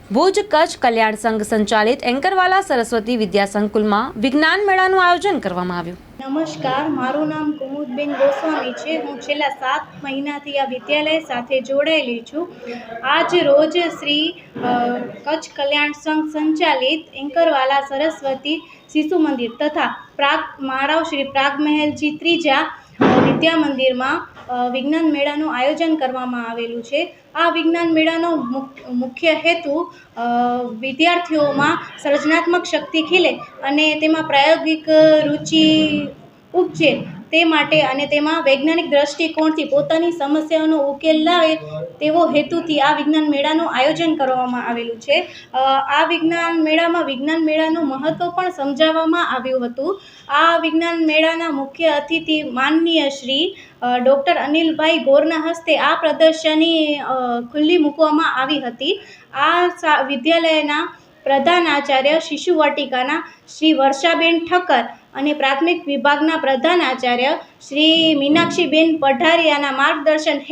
ભુજ કચ્છ કલ્યાણ સંઘ સંચાલિત એન્કરવાલા સરસ્વતી વિદ્યા સંકુલમાં વિજ્ઞાન મેળાનું આયોજન કરવામાં આવ્યું। નમસ્કાર, મારું નામ કુમુદબેન ગોસ્વામી છે। હું છેલ્લા 7 મહિનાથી આ વિદ્યાલય સાથે જોડાયેલી છું। આજ રોજ શ્રી કચ્છ કલ્યાણ સંઘ સંચાલિત એન્કરવાલા સરસ્વતી શિશુ મંદિર તથા મારાવ શ્રી પ્રાગમહેલજી ત્રીજા વિદ્યા મંદિરમાં વિજ્ઞાન મેળાનું આયોજન કરવામાં આવેલું છે। આ વિજ્ઞાન મેળાનો મુખ્ય હેતુ વિદ્યાર્થીઓમાં સર્જનાત્મક શક્તિ ખીલે અને તેમાં પ્રાયોગિક રુચિ ઉપજે તે માટે અને તેમાં વૈજ્ઞાનિક દ્રષ્ટિકોણથી પોતાની સમસ્યાઓનો ઉકેલ લાવે તેવો હેતુથી આ વિજ્ઞાન મેળાનું આયોજન કરવામાં આવેલું છે। આ વિજ્ઞાન મેળામાં વિજ્ઞાન મેળાનું મહત્ત્વ પણ સમજાવવામાં આવ્યું હતું। આ વિજ્ઞાન મેળાના મુખ્ય અતિથિ માનનીય શ્રી ડૉક્ટર અનિલભાઈ ગોરના હસ્તે આ પ્રદર્શની ખુલ્લી મૂકવામાં આવી હતી। આ વિદ્યાલયના પ્રધાનાચાર્ય શિશુ વાટિકાના શ્રી વર્ષાબેન ઠક્કર અને પ્રાથમિક વિભાગના પ્રધાનાચાર્ય શ્રી મીનાક્ષીબેન પઢારિયાના માર્ગદર્શન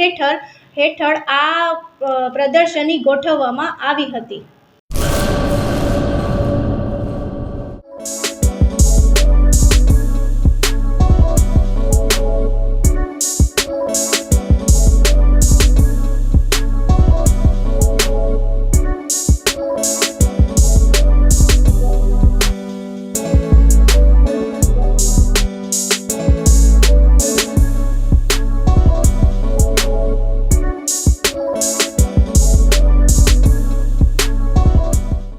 હેઠળ આ પ્રદર્શની ગોઠવવામાં આવી હતી।